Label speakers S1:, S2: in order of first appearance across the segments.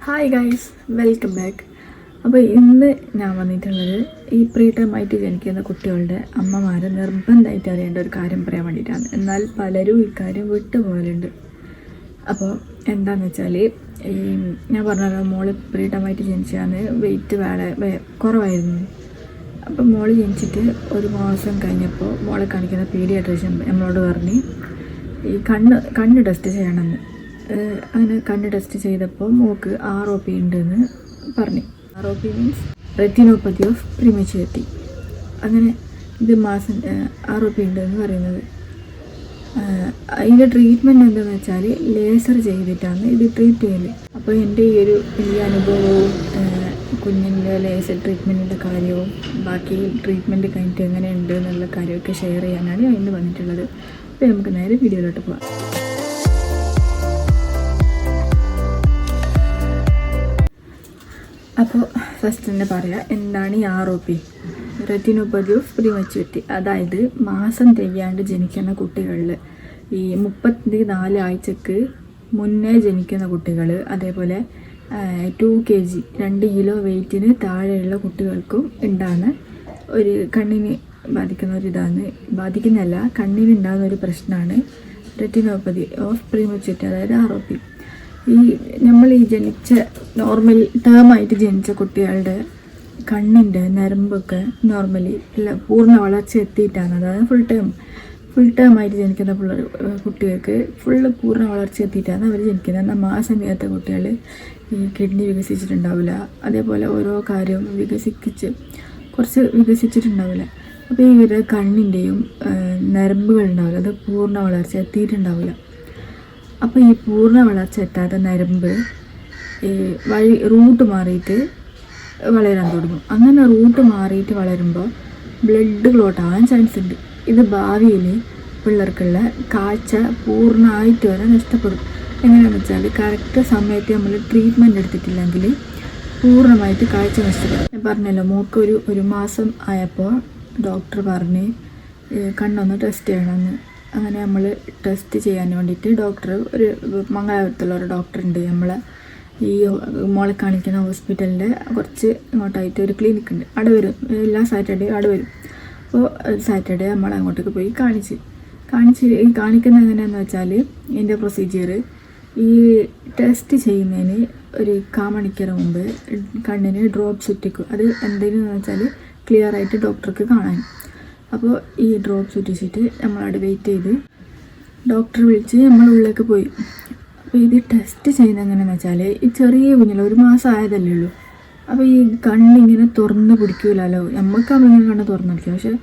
S1: Hi guys, welcome back. അപ്പോൾ ഇന്ന് ഞാൻ വന്നിട്ടുള്ളത് ഈ പ്രീ ടൈം ആയിട്ട് ജനിക്കുന്ന കുട്ടികളുടെ അമ്മമാർ നിർബന്ധമായിട്ട് അറിയേണ്ട ഒരു കാര്യം പറയാൻ വേണ്ടിയിട്ടാണ്. എന്നാൽ പലരും ഇക്കാര്യം വിട്ടുപോകലുണ്ട്. അപ്പോൾ എന്താണെന്ന് വെച്ചാൽ ഈ ഞാൻ പറഞ്ഞല്ലോ, മോള് പ്രീ ടൈം ആയിട്ട് ജനിച്ചാണ്, വെയിറ്റ് കുറവായിരുന്നു. അപ്പോൾ മോള് ജനിച്ചിട്ട് ഒരു മാസം കഴിഞ്ഞപ്പോൾ മോളെ കാണിക്കുന്ന പീഡിയാട്രീഷ്യൻ നമ്മളോട് പറഞ്ഞ് ഈ കണ്ണ് ടെസ്റ്റ് ചെയ്യണമെന്ന്. അങ്ങനെ കണ്ണ് ടെസ്റ്റ് ചെയ്തപ്പോൾ മോൾക്ക് ROP ഉണ്ടെന്ന് പറഞ്ഞു. ROP means retinopathy of prematurity. അങ്ങനെ ഇത് ROP ഉണ്ടെന്ന് പറയുന്നത്. അതിൻ്റെ ട്രീറ്റ്മെൻറ്റ് എന്താണെന്ന് വെച്ചാൽ ലേസർ ചെയ്തിട്ടാണ് ഇത് ട്രീറ്റ് ചെയ്യല്. അപ്പോൾ എൻ്റെ ഈ അനുഭവവും കുഞ്ഞിൻ്റെ ലേസർ ട്രീറ്റ്മെൻറ്റിൻ്റെ കാര്യവും ബാക്കി ട്രീറ്റ്മെൻറ്റ് കഴിഞ്ഞിട്ട് എങ്ങനെയുണ്ട് എന്നുള്ള കാര്യമൊക്കെ ഷെയർ ചെയ്യാനാണ് ഞാൻ ഇന്ന് വന്നിട്ടുള്ളത്. അപ്പോൾ നമുക്ക് നേരെ വീഡിയോയിലോട്ട് പോകാം. അപ്പോൾ ഫസ്റ്റ് തന്നെ പറയാം, എന്താണ് ഈ ROP? Retinopathy of പ്രീമച്യൂരിറ്റി. അതായത് മാസം തികയാണ്ട് ജനിക്കുന്ന കുട്ടികളിൽ, ഈ 34 ആഴ്ചക്ക് മുന്നേ ജനിക്കുന്ന കുട്ടികൾ, അതേപോലെ 2 kg 2 കിലോ വെയിറ്റിന് താഴെയുള്ള കുട്ടികൾക്കും ഉണ്ടാകുന്ന ഒരു കണ്ണിന് ബാധിക്കുന്നതല്ല, കണ്ണിന് ഉണ്ടാകുന്ന ഒരു പ്രശ്നമാണ് റെറ്റിനോപ്പതി ഓഫ് പ്രീമച്യൂരിറ്റി, അതായത് ROP. നമ്മൾ ജനിച്ച നോർമൽ ടേമായിട്ട് ജനിച്ച കുട്ടികളുടെ കണ്ണിൻ്റെ നരമ്പൊക്കെ നോർമലി പൂർണ്ണ വളർച്ച എത്തിയിട്ടാണ്, അതായത് ഫുൾ ടേമായിട്ട് ജനിക്കുന്ന കുട്ടികൾക്ക് പൂർണ്ണ വളർച്ച എത്തിയിട്ടാണ് അവർ ജനിക്കുന്നത്. എന്നാൽ മാസം തികയാത്ത കുട്ടികൾ ഈ കിഡ്നി വികസിച്ചിട്ടുണ്ടാവില്ല, അതേപോലെ ഓരോ കാര്യവും കുറച്ച് വികസിച്ചിട്ടുണ്ടാവില്ല. അപ്പോൾ ഇവരുടെ കണ്ണിൻ്റെയും നരമ്പുകൾ ഉണ്ടാവില്ല, അത് പൂർണ്ണ വളർച്ച എത്തിയിട്ടുണ്ടാവില്ല. അപ്പോൾ ഈ പൂർണ്ണ വളർച്ച എത്താത്ത നരമ്പ് റൂട്ട് മാറിയിട്ട് വളരാൻ തുടങ്ങും. അങ്ങനെ റൂട്ട് മാറിയിട്ട് വളരുമ്പോൾ ബ്ലഡ് ക്ലോട്ട് ആവാൻ ചാൻസ് ഉണ്ട്. ഇത് ഭാവിയിൽ പിള്ളേർക്കുള്ള കാഴ്ച പൂർണ്ണമായിട്ട് വരെ നഷ്ടപ്പെടും. എങ്ങനെയാണെന്ന് വെച്ചാൽ കറക്റ്റ് സമയത്ത് നമ്മൾ ട്രീറ്റ്മെൻറ്റ് എടുത്തിട്ടില്ലെങ്കിൽ പൂർണ്ണമായിട്ട് കാഴ്ച നഷ്ടപ്പെടും. ഞാൻ പറഞ്ഞല്ലോ, മോൾക്ക് ഒരു മാസം ആയപ്പോൾ ഡോക്ടർ പറഞ്ഞ് കണ്ണൊന്ന് ടെസ്റ്റ് ചെയ്യണമെന്ന്. അങ്ങനെ നമ്മൾ ടെസ്റ്റ് ചെയ്യാൻ വേണ്ടിയിട്ട് മംഗലാപുരത്തുള്ള ഒരു ഡോക്ടറുണ്ട്. ഈ മോളെ കാണിക്കുന്ന ഹോസ്പിറ്റലിൻ്റെ കുറച്ച് ഇങ്ങോട്ടായിട്ട് ഒരു ക്ലിനിക്ക് ഉണ്ട്. അവിടെ വരും, എല്ലാ സാറ്റർഡേയും അവിടെ വരും. അപ്പോൾ സാറ്റർഡേ നമ്മൾ അങ്ങോട്ടേക്ക് പോയി കാണിക്കുന്നത് എങ്ങനെയാണെന്ന് വെച്ചാൽ, ഇതിൻ്റെ പ്രൊസീജിയർ ഈ ടെസ്റ്റ് ചെയ്യുന്നതിന് ഒരു 1/4 മണിക്കൂർ മുമ്പ് കണ്ണിന് ഡ്രോപ്സ് ഇട്ടിക്കും. അത് എന്തെങ്കിലും വെച്ചാൽ ക്ലിയർ ആയിട്ട് ഡോക്ടർക്ക് കാണാൻ. അപ്പോൾ ഈ ഡ്രോപ്സ് ഇട്ടിച്ചിട്ട് നമ്മളവിടെ വെയിറ്റ് ചെയ്ത് ഡോക്ടറെ വിളിച്ച് നമ്മൾ ഉള്ളിലേക്ക് പോയി. അപ്പോൾ ഇത് ടെസ്റ്റ് ചെയ്യുന്നത് എങ്ങനെയാണെന്ന് വെച്ചാൽ, ഈ ചെറിയ കുഞ്ഞില്ല, ഒരു മാസം ആയതല്ലേ ഉള്ളൂ. അപ്പോൾ ഈ കണ്ണിങ്ങനെ തുറന്ന് പിടിക്കൂലല്ലോ, നമ്മളിങ്ങനെ കണ്ണ് തുറന്ന് പിടിക്കും, പക്ഷെ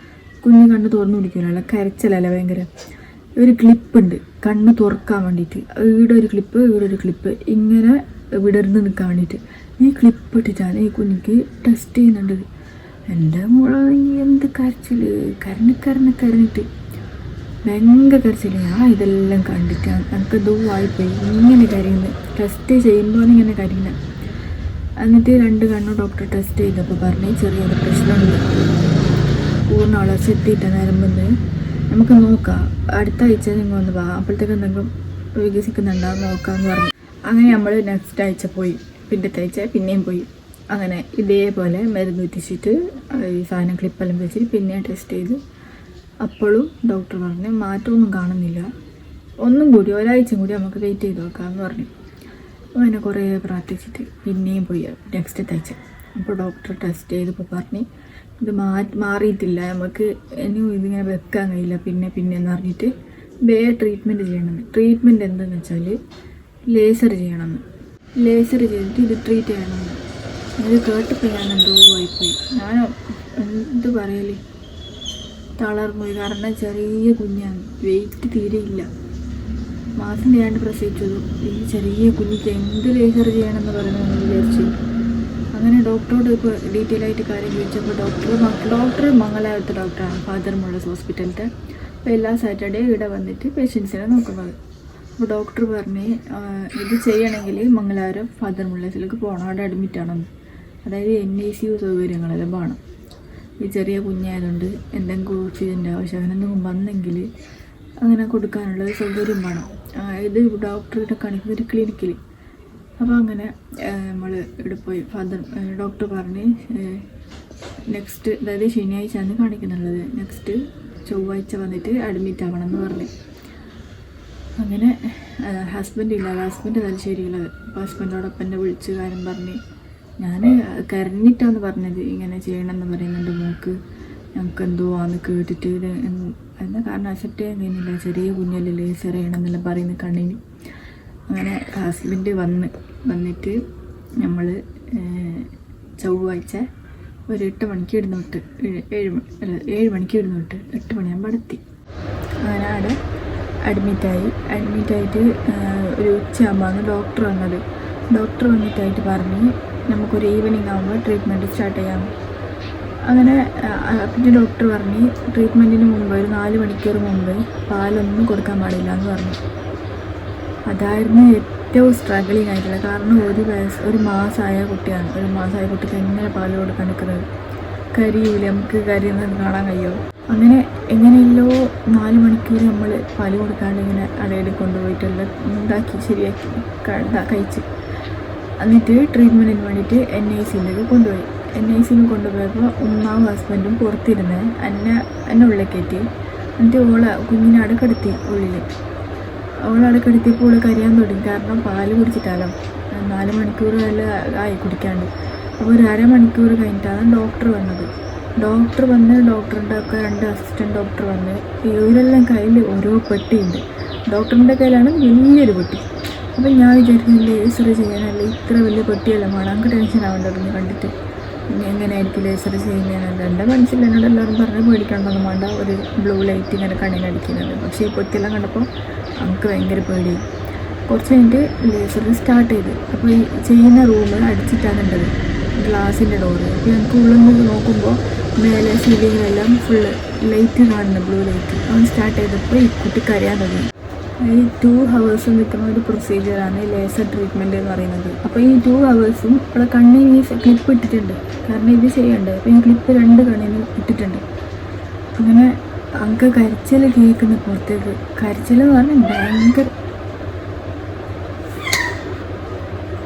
S1: കുഞ്ഞ് കണ്ണ് തുറന്ന് പിടിക്കൂലല്ലോ, കരച്ചിലല്ല ഭയങ്കര. ഒരു ക്ലിപ്പുണ്ട് കണ്ണ് തുറക്കാൻ വേണ്ടിയിട്ട്, ഇവിടെ ഒരു ക്ലിപ്പ് ഇങ്ങനെ വിടർന്ന് നിൽക്കാൻ വേണ്ടിയിട്ട്. ഈ ക്ലിപ്പ് ഇട്ടിട്ടാണ് ഈ കുഞ്ഞിക്ക് ടെസ്റ്റ് ചെയ്യുന്നുണ്ട്. എൻ്റെ മോള് എന്ത് കരച്ചിൽ, കരഞ്ഞിട്ട് ഭയങ്കര കരച്ചിൽ. ഇതെല്ലാം കണ്ടിട്ട് എനിക്ക് ദൂവായിപ്പോയി, ഇങ്ങനെ കരയുന്നത്, ടെസ്റ്റ് ചെയ്യുമ്പോൾ ഇങ്ങനെ കരയുന്നത്. എന്നിട്ട് 2 കണ്ണും ഡോക്ടർ ടെസ്റ്റ് ചെയ്തപ്പോൾ പറഞ്ഞ് ചെറിയൊരു പ്രശ്നമുണ്ട്, പൂർണ്ണ വളർച്ച എത്തിയിട്ട് നരമ്പെന്ന്. നമുക്ക് നോക്കാം, അടുത്ത ആഴ്ച നിങ്ങൾ ഒന്ന് പോകാം, അപ്പോഴത്തേക്ക് എന്തെങ്കിലും വികസിക്കുന്നുണ്ടാകും നോക്കാമെന്ന് പറഞ്ഞു. അങ്ങനെ നമ്മൾ നെക്സ്റ്റ് ആഴ്ച പോയി, പിന്നത്തെ ആഴ്ച പിന്നെയും പോയി. അങ്ങനെ ഇതേപോലെ മരുന്ന് എത്തിച്ചിട്ട് ഈ സാധനം ക്ലിപ്പെല്ലാം വെച്ചിട്ട് പിന്നെയും ടെസ്റ്റ് ചെയ്ത്. അപ്പോഴും ഡോക്ടർ പറഞ്ഞു മാറ്റമൊന്നും കാണുന്നില്ല, ഒന്നും കൂടി ഒരാഴ്ച കൂടി നമുക്ക് വെയിറ്റ് ചെയ്ത് നോക്കാമെന്ന് പറഞ്ഞു. അങ്ങനെ കുറേ പ്രാർത്ഥിച്ചിട്ട് പിന്നെയും പോയി നെക്സ്റ്റ് ആഴ്ച. അപ്പോൾ ഡോക്ടർ ടെസ്റ്റ് ചെയ്തപ്പോൾ പറഞ്ഞ് ഇത് മാറിയിട്ടില്ല, നമുക്ക് ഇനിയും ഇതിങ്ങനെ വെക്കാൻ കഴിയില്ല, പിന്നെന്ന് പറഞ്ഞിട്ട് ട്രീറ്റ്മെൻറ്റ് ചെയ്യണമെന്ന്. ട്രീറ്റ്മെൻറ്റ് എന്താണെന്ന് വെച്ചാൽ ലേസർ ചെയ്യണമെന്ന്. ലേസർ ചെയ്തിട്ട് ഇത് ട്രീറ്റ് ചെയ്യണമെന്ന്. ഇത് കേട്ടപ്പോൾ ഞാൻ എന്തോ ആയിപ്പോയി. ഞാൻ എന്ത് പറയല്, തളർന്നുപോയി. കാരണം ചെറിയ കുഞ്ഞാണ്, വെയിറ്റ് തീരെയില്ല, മാസം ചെയ്യാണ്ട് പ്രസവിച്ചത്. ഈ ചെറിയ കുഞ്ഞിക്ക് എന്ത് ലേസർ ചെയ്യണമെന്ന് പറയുന്നത് വിചാരിച്ചു. അങ്ങനെ ഡോക്ടറോട് ഇപ്പോൾ ഡീറ്റെയിൽ ആയിട്ട് കാര്യം ചോദിച്ചപ്പോൾ ഡോക്ടർ മംഗലാപുരത്തെ ഡോക്ടറാണ്, ഫാദർ മുള്ളസ് ഹോസ്പിറ്റലിൻ്റെ. അപ്പോൾ എല്ലാ സാറ്റർഡേ ഇവിടെ വന്നിട്ട് പേഷ്യൻസിനെ നോക്കുന്നത്. അപ്പോൾ ഡോക്ടർ പറഞ്ഞ് ഇത് ചെയ്യണമെങ്കിൽ മംഗലാപുരം ഫാദർ മുള്ളസിലേക്ക് പോകണം, അവിടെ അഡ്മിറ്റ് ആണെന്ന്. അതായത് NICU സൗകര്യങ്ങളെല്ലാം വേണം. ഈ ചെറിയ കുഞ്ഞായതുകൊണ്ട് എന്തെങ്കിലും ഓക്സിജൻ്റെ ആവശ്യം അങ്ങനെ എന്തെങ്കിലും വന്നെങ്കിൽ അങ്ങനെ കൊടുക്കാനുള്ള സൗകര്യം വേണം. ഇത് ഡോക്ടറെ കാണിക്കുന്ന ഒരു ക്ലിനിക്കിൽ. അപ്പോൾ അങ്ങനെ നമ്മൾ ഇവിടെ പോയി ഡോക്ടർ പറഞ്ഞ് നെക്സ്റ്റ്, അതായത് ശനിയാഴ്ചയാണ് കാണിക്കുന്നുള്ളത്, നെക്സ്റ്റ് ചൊവ്വാഴ്ച വന്നിട്ട് അഡ്മിറ്റ് ആവണം എന്ന് പറഞ്ഞു. അങ്ങനെ ഹസ്ബൻഡ് തലശ്ശേരിയുള്ളത്. അപ്പോൾ ഹസ്ബൻഡോടൊപ്പം എന്നെ വിളിച്ച് കാര്യം പറഞ്ഞ് ഞാൻ കരഞ്ഞിട്ടാന്ന് പറഞ്ഞത് ഇങ്ങനെ ചെയ്യണമെന്ന് പറയുന്നുണ്ട് മോക്ക്, ഞങ്ങൾക്ക് എന്തോ ആന്ന് കേട്ടിട്ട് എന്താ കാരണം അക്സെപ്റ്റ് ചെയ്യാൻ കഴിയുന്നില്ല, ചെറിയ കുഞ്ഞല്ലേ ലേസർ ചെയ്യണമെന്നെല്ലാം പറയുന്ന കണ്ണിന്. അങ്ങനെ ഹസ്ബൻഡ് വന്നിട്ട് നമ്മൾ ചൊവ്വാഴ്ച ഒരു 8 മണിക്ക് ഇടുന്നു വിട്ട്, 7 മണിക്ക് ഇടുന്നു വിട്ട് 8 മണിയാകുമ്പോൾ എത്തി. അങ്ങനെ അവിടെ അഡ്മിറ്റായിട്ട് ഒരു ഉച്ചയാകുമ്പോഴാണ് ഡോക്ടർ വന്നത്. ഡോക്ടർ വന്നിട്ടായിട്ട് പറഞ്ഞ് നമുക്കൊരു ഈവനിങ് ആകുമ്പോൾ ട്രീറ്റ്മെൻറ്റ് സ്റ്റാർട്ട് ചെയ്യാം. അങ്ങനെ പിന്നെ ഡോക്ടർ പറഞ്ഞ് ട്രീറ്റ്മെൻറ്റിന് മുമ്പ് ഒരു 4 മണിക്കൂർ മുമ്പ് പാലൊന്നും കൊടുക്കാൻ പാടില്ല എന്ന് പറഞ്ഞു. അതായിരുന്നു ഏറ്റവും സ്ട്രഗിളിങ് ആയിട്ടുള്ളത്. കാരണം ഒരു മാസമായ കുട്ടിയാണ്. ഒരു മാസമായ കുട്ടിക്ക് എങ്ങനെ പാൽ കൊടുക്കാൻ നിൽക്കുന്നത്? കരിയൂല, നമുക്ക് കരിയുന്നത് കാണാൻ കഴിയുമോ? അങ്ങനെ എങ്ങനെയല്ലോ 4 മണിക്കൂർ നമ്മൾ പാൽ കൊടുക്കാണ്ട് ഇങ്ങനെ അടയിൽ കൊണ്ടുപോയിട്ടെല്ലാം ഉണ്ടാക്കി ശരിയാക്കി കഴിച്ച്, എന്നിട്ട് ട്രീറ്റ്മെൻറ്റിന് വേണ്ടിയിട്ട് NICയിലേക്ക് കൊണ്ടുപോയി. NICയിൽ കൊണ്ടുപോയപ്പോൾ ഉമ്മാവും ഹസ്ബൻഡും പുറത്തിരുന്ന് എന്നെ ഉള്ളിൽ കയറ്റി. എന്നിട്ട് കുഞ്ഞിനെ അടുക്കെടുത്തി ഉള്ളിൽ. അടുക്കെടുത്തിയപ്പോൾ കരിയാൻ തുടങ്ങി. കാരണം പാല് കുടിച്ചിട്ടാലോ 4 മണിക്കൂർ ആയി കുടിക്കാണ്ട്. അപ്പോൾ ഒരു 1/2 മണിക്കൂർ കഴിഞ്ഞിട്ടാണ് ഡോക്ടർ വന്നത്. ഡോക്ടറിൻ്റെ ഒക്കെ 2 അസിസ്റ്റൻറ്റ് ഡോക്ടർ വന്ന് ഇവരെല്ലാം കയ്യിൽ ഓരോ പെട്ടിയുണ്ട്. ഡോക്ടറിൻ്റെ കയ്യിലാണ് വലിയൊരു പെട്ടി. അപ്പം ഞാൻ വിചാരിക്കുന്നില്ല ലേസർ ചെയ്യാനല്ല ഇത്ര വലിയ പെട്ടിയെല്ലാം വേണം. നമുക്ക് ടെൻഷൻ ആവേണ്ട തുടങ്ങി കണ്ടിട്ട്. എങ്ങനെയായിരിക്കും ലേസർ ചെയ്യുന്നതെന്നല്ല എൻ്റെ മനസ്സിൽ എന്നോട് എല്ലാവരും പറഞ്ഞ് പേടിക്കണമെന്നൊന്നും വേണ്ട, ഒരു ബ്ലൂ ലൈറ്റ് ഇങ്ങനെ കണ്ണിനടിക്കുന്നത്. പക്ഷേ ഈ പെട്ടിയെല്ലാം കണ്ടപ്പോൾ നമുക്ക് ഭയങ്കര പേടിയായി. കുറച്ച് കഴിഞ്ഞിട്ട് ലേസർ സ്റ്റാർട്ട് ചെയ്ത്. അപ്പോൾ ഈ ചെയ്യുന്ന റൂം അടിച്ചിട്ടാണ് ഉണ്ടത്, ഗ്ലാസിൻ്റെ ഡോറ്. അപ്പോൾ ഞങ്ങൾക്ക് ഉള്ളിൽ നിന്ന് നോക്കുമ്പോൾ മേലെ സീലിങ്ങിലെല്ലാം ഫുള്ള് ലൈറ്റ് കാണുന്നു, ബ്ലൂ ലൈറ്റ്. അവൻ സ്റ്റാർട്ട് ചെയ്തപ്പോൾ ഈ കുട്ടി കരയാൻ തുടങ്ങി. ഈ 2 hours നിൽക്കുന്ന ഒരു പ്രൊസീജിയറാണ് ലേസർ ട്രീറ്റ്മെൻറ്റ് എന്ന് പറയുന്നത്. അപ്പോൾ ഈ 2 hours ഇവിടെ കണ്ണിന് ഈ ക്ലിപ്പ് ഇട്ടിട്ടുണ്ട്, കാരണം ഇത് ചെയ്യണ്ടേ. അപ്പോൾ ഈ ക്ലിപ്പ് 2 കണ്ണിന് ഇട്ടിട്ടുണ്ട്. അങ്ങനെ അങ്ങ് കരച്ചിൽ കേൾക്കുന്ന പുറത്തേക്ക്. കരച്ചിൽ എന്ന് പറഞ്ഞാൽ ഭയങ്കര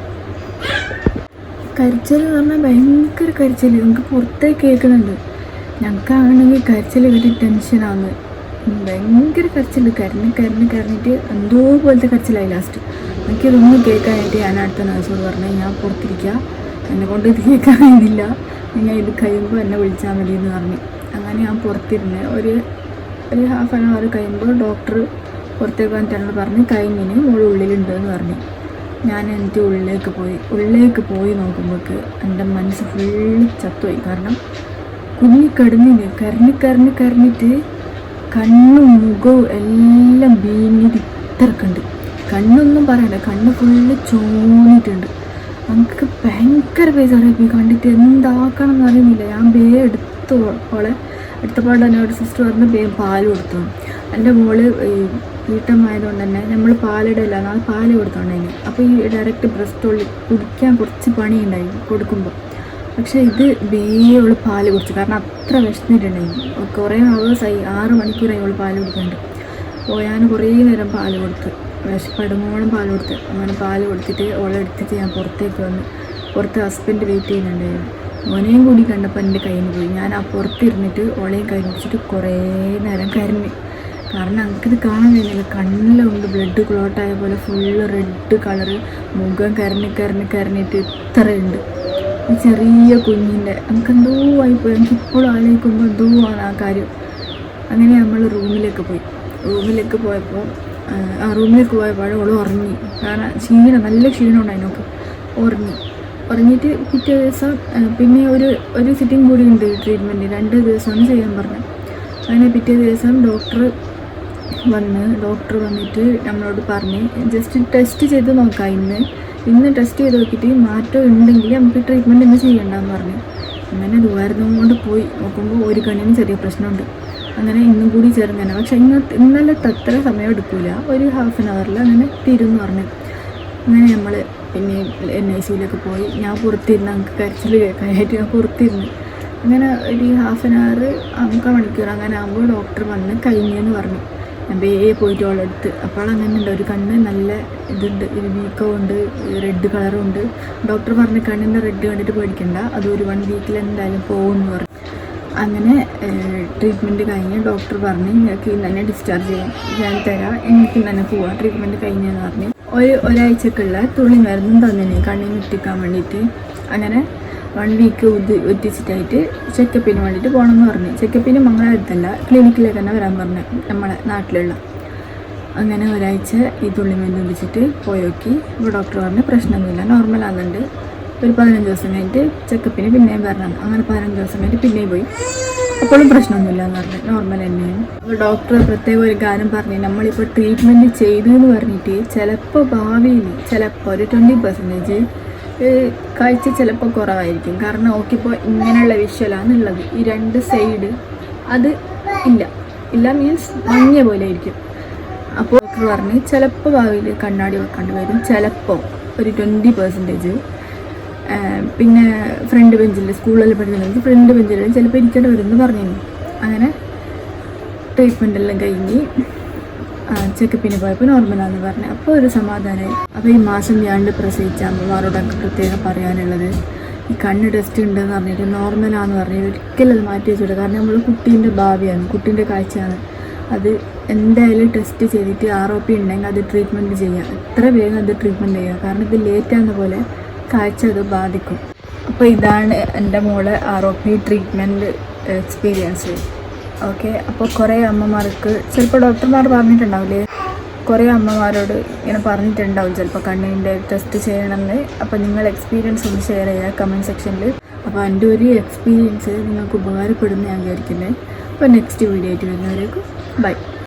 S1: കരച്ചിൽ നമുക്ക് പുറത്തേക്ക് കേൾക്കുന്നുണ്ട്. ഞങ്ങൾക്കാണെങ്കിൽ കരച്ചിൽ കേട്ട് ടെൻഷനാണ്. ഭയങ്കര കരച്ചിൽ, കരഞ്ഞിട്ട് എന്തോ പോലത്തെ കരച്ചിലായി ലാസ്റ്റ്. എനിക്കിതൊന്നും കേൾക്കാനായിട്ട് ഞാൻ അടുത്ത നഴ്സോട് പറഞ്ഞു ഞാൻ പുറത്തിരിക്കുക, എന്നെ കൊണ്ട് ഇത് കേൾക്കാൻ കഴിയുന്നില്ല, ഞാൻ ഇത് കഴിയുമ്പോൾ എന്നെ വിളിച്ചാൽ മതി എന്ന് പറഞ്ഞു. അങ്ങനെ ഞാൻ പുറത്തിരുന്ന് ഒരു 1/2 hour കഴിയുമ്പോൾ ഡോക്ടർ പുറത്തേക്ക് വന്നിട്ട് പറഞ്ഞ് കഴിഞ്ഞിന് മോൾ ഉള്ളിലുണ്ട് എന്ന് പറഞ്ഞു. ഞാൻ എന്നിട്ട് ഉള്ളിലേക്ക് പോയി നോക്കുമ്പോഴേക്ക് എൻ്റെ മനസ്സ് ഫുള്ള് ചത്തുപോയി. കാരണം കുഞ്ഞി കരഞ്ഞിട്ട് കണ്ണും മുഖവും എല്ലാം വീങ്ങിയിട്ട് ഇത്രക്കുണ്ട്. കണ്ണൊന്നും പറയണ്ട, കണ്ണ് ഫുള്ള് ചോന്നിട്ടുണ്ട്. നമുക്ക് ഭയങ്കര ബേജാറായി കണ്ടിട്ട് എന്താക്കണം എന്ന് അറിയുന്നില്ല. ഞാൻ എടുത്തപ്പോൾ എന്നോട് സിസ്റ്റർ പറഞ്ഞ് പാൽ കൊടുത്തു. എൻ്റെ മോള് വീട്ടമായതുകൊണ്ട് തന്നെ നമ്മൾ പാലിടയില്ല, അത് പാല് കൊടുത്തോണ്ടതിന്. അപ്പോൾ ഈ ഡയറക്റ്റ് ബ്രസ്റ്റ് ഉള്ളിൽ കുടിക്കാൻ കുറച്ച് പണിയുണ്ടായി കൊടുക്കുമ്പോൾ. പക്ഷേ ഇത് അവൾ പാല് കുടിച്ചു, കാരണം അത്ര വിശന്നിട്ടുണ്ടായിരുന്നു. കുറേ ഹവേഴ്സായി, 6 മണിക്കൂറായി അവൾ പാല് കുടിക്കാണ്ട്. അപ്പോൾ ഞാൻ കുറേ നേരം പാല് കൊടുത്ത്, വിശപ്പെടുമ്പോഴും പാല് കൊടുത്ത്. അങ്ങനെ പാല് കൊടുത്തിട്ട് അവളെ എടുത്തിട്ട് ഞാൻ പുറത്തേക്ക് വന്ന്. പുറത്ത് ഹസ്ബൻഡ് വെയിറ്റ് ചെയ്യുന്നുണ്ടായിരുന്നു. ഓനെയും കൂടി കണ്ടപ്പോൾ എൻ്റെ കയ്യിൽ നിന്ന് പോയി. ഞാൻ ആ പുറത്തിരുന്നിട്ട് ഓളെയും കൈ പിടിച്ചിട്ട് കുറേ നേരം കരഞ്ഞു. കാരണം എനിക്കിത് കാണാൻ കഴിയുന്നില്ല, കണ്ണിലുണ്ട് ബ്ലഡ് ക്ലോട്ടായ പോലെ ഫുള്ള് റെഡ് കളറ്, മുഖം കരഞ്ഞിട്ട് ഇത്രയുണ്ട്. ചെറിയ കുഞ്ഞിൻ്റെ നമുക്കെന്തോ ആയിപ്പോയി. എനിക്കിപ്പോഴും ആലോചിക്കുമ്പോൾ എന്തോ ആണ് ആ കാര്യം. അങ്ങനെ നമ്മൾ റൂമിലേക്ക് പോയപ്പോൾ അവൾ ഉറങ്ങി. കാരണം നല്ല ക്ഷീണം ഉണ്ടായി നോക്ക്. ഉറങ്ങിയിട്ട് പിറ്റേ ദിവസം പിന്നെ ഒരു സിറ്റിംഗ് കൂടി ഉണ്ട് ട്രീറ്റ്മെൻറ്റ്. 2 ദിവസമാണ് ചെയ്യാൻ പറഞ്ഞത്. അങ്ങനെ പിറ്റേ ദിവസം ഡോക്ടർ വന്നിട്ട് നമ്മളോട് പറഞ്ഞ് ജസ്റ്റ് ടെസ്റ്റ് ചെയ്ത് നോക്കാം. ഇന്ന് ടെസ്റ്റ് ചെയ്ത് നോക്കിയിട്ട് മാറ്റം ഉണ്ടെങ്കിൽ നമുക്ക് ട്രീറ്റ്മെൻറ്റ് ഇന്ന് ചെയ്യണ്ടെന്ന് പറഞ്ഞു. അങ്ങനെ ദൂരം കൊണ്ട് പോയി നോക്കുമ്പോൾ ഒരു കണ്ണിന് ചെറിയ പ്രശ്നമുണ്ട്. അങ്ങനെ ഇന്നും കൂടി ചേർന്നേനെ. പക്ഷെ ഇന്നലത്തെ അത്ര സമയം എടുക്കില്ല, ഒരു 1/2 hour അങ്ങനെ തീരുമെന്ന് പറഞ്ഞു. അങ്ങനെ നമ്മൾ പിന്നെ NICയിലേക്ക് പോയി. ഞാൻ പുറത്തിരുന്ന് നമുക്ക് കരച്ചിൽ കേൾക്കാനായിട്ട് ഞാൻ പുറത്തിരുന്ന്. അങ്ങനെ ഒരു 1/2 hour 3/4 മണിക്കൂർ അങ്ങനെ ആകുമ്പോൾ ഡോക്ടർ വന്ന് കഴിഞ്ഞെന്ന് പറഞ്ഞു. പോയിട്ട് അവളെടുത്ത്. അപ്പോൾ അങ്ങനെ ഉണ്ട്, ഒരു കണ്ണ് നല്ല ഇതുണ്ട്, ഒരു വീക്കവും ഉണ്ട്, റെഡ് കളറും ഉണ്ട്. ഡോക്ടർ പറഞ്ഞ് കണ്ണിൻ്റെ റെഡ് കണ്ടിട്ട് പേടിക്കണ്ട, അത് ഒരു 1 വീക്കിൽ എന്തായാലും പോകുമെന്ന് പറഞ്ഞു. അങ്ങനെ ട്രീറ്റ്മെൻറ്റ് കഴിഞ്ഞ് ഡോക്ടർ പറഞ്ഞ് നിങ്ങൾക്ക് ഇന്ന് തന്നെ ഡിസ്ചാർജ് ചെയ്യാം, ഞാൻ തരാം, എനിക്ക് ഇന്ന് തന്നെ പോവാം ട്രീറ്റ്മെൻറ്റ് കഴിഞ്ഞെന്ന് പറഞ്ഞ് ഒരാഴ്ചക്കുള്ള തുള്ളി മരുന്നും തന്നിന് കണ്ണിന് ഇട്ടിക്കാൻ വേണ്ടിയിട്ട്. അങ്ങനെ 1 വീക്ക് ഒറ്റിച്ചിട്ടായിട്ട് ചെക്കപ്പിന് വേണ്ടിയിട്ട് പോകണമെന്ന് പറഞ്ഞു. ചെക്കപ്പിന് മംഗളാപുരത്തല്ല, ക്ലിനിക്കിലേക്ക് തന്നെ വരാൻ പറഞ്ഞു, നമ്മളെ നാട്ടിലുള്ള. അങ്ങനെ ഒരാഴ്ച ഈ തുള്ളി മരുന്ന് കുടിച്ചിട്ട് പോയി നോക്കി. ഇപ്പോൾ ഡോക്ടർ പറഞ്ഞ് പ്രശ്നമൊന്നുമില്ല, നോർമലാകുന്നുണ്ട്. ഒരു 15 ദിവസം കഴിഞ്ഞിട്ട് ചെക്കപ്പിന് പിന്നെയും വരണം. അങ്ങനെ 15 ദിവസം കഴിഞ്ഞിട്ട് പിന്നെയും പോയി, അപ്പോഴും പ്രശ്നമൊന്നുമില്ല എന്ന് പറഞ്ഞു, നോർമൽ തന്നെയാണ്. അപ്പോൾ ഡോക്ടർ പ്രത്യേകം ഒരു കാര്യം പറഞ്ഞു, നമ്മളിപ്പോൾ ട്രീറ്റ്മെൻറ്റ് ചെയ്തു എന്ന് പറഞ്ഞിട്ട് ചിലപ്പോൾ ഭാവിയിൽ ചിലപ്പോൾ ഒരു 20% കാഴ്ച ചിലപ്പോൾ കുറവായിരിക്കും. കാരണം നോക്കിയപ്പോൾ ഇങ്ങനെയുള്ള വിഷ്വലാണുള്ളത്, ഈ 2 സൈഡ് അത് ഇല്ല മീൻസ് മങ്ങിയ പോലെ ആയിരിക്കും. അപ്പോൾ ഡോക്ടർ പറഞ്ഞ് ചിലപ്പോൾ ഭാവിയിൽ കണ്ണാടി വെക്കേണ്ടി വരും, ചിലപ്പോൾ ഒരു 20%. പിന്നെ ഫ്രണ്ട് ബെഞ്ചിൽ സ്കൂളിൽ പഠിക്കുന്നത് ഫ്രണ്ട് ബെഞ്ചിൽ ചിലപ്പോൾ ഇരിക്കേണ്ടി വരുമെന്ന് പറഞ്ഞിരുന്നു. അങ്ങനെ ട്രീറ്റ്മെൻ്റ് എല്ലാം കഴിഞ്ഞ് ചെക്കപ്പിന് പോയപ്പോൾ നോർമലാണെന്ന് പറഞ്ഞു. അപ്പോൾ ഒരു സമാധാനമായി. അപ്പോൾ ഈ മാസം വ്യാണ്ട് പ്രസവിച്ച അമ്മമാരോടൊക്കെ പ്രത്യേകം പറയാനുള്ളത്, ഈ കണ്ണ് ടെസ്റ്റ് ഉണ്ടെന്ന് പറഞ്ഞിട്ട് നോർമലാണെന്ന് പറഞ്ഞ് ഒരിക്കലും അത് മാറ്റി വെച്ചിട്ട്. കാരണം നമ്മൾ കുട്ടീൻ്റെ ഭാവിയാണ്, കുട്ടീൻ്റെ കാഴ്ചയാണ്. അത് എന്തായാലും ടെസ്റ്റ് ചെയ്തിട്ട് ROP ഉണ്ടെങ്കിൽ അത് ട്രീറ്റ്മെൻറ്റ് ചെയ്യുക, എത്ര വേഗം അത് ട്രീറ്റ്മെൻറ്റ് ചെയ്യുക. കാരണം ഇത് ലേറ്റാകുന്ന പോലെ കാഴ്ച അത് ബാധിക്കും. അപ്പോൾ ഇതാണ് എൻ്റെ മോളെ ROP ട്രീറ്റ്മെൻറ്റ് എക്സ്പീരിയൻസ്. ഓക്കെ, അപ്പോൾ കുറേ അമ്മമാർക്ക് ചിലപ്പോൾ ഡോക്ടർമാർ പറഞ്ഞിട്ടുണ്ടാവില്ലേ, കുറേ അമ്മമാരോട് ഇങ്ങനെ പറഞ്ഞിട്ടുണ്ടാവും ചിലപ്പോൾ കണ്ണിൻ്റെ ടെസ്റ്റ് ചെയ്യണമെന്ന്. അപ്പോൾ നിങ്ങൾ എക്സ്പീരിയൻസ് ഒന്ന് ഷെയർ ചെയ്യുക കമൻറ്റ് സെക്ഷനിൽ. അപ്പോൾ എൻ്റെ ഒരു എക്സ്പീരിയൻസ് നിങ്ങൾക്ക് ഉപകാരപ്പെടുന്ന ഞാൻ വിചാരിക്കുന്നത്. അപ്പോൾ നെക്സ്റ്റ് വീഡിയോ ആയിട്ട് വരുന്നവരേക്കും ബൈ.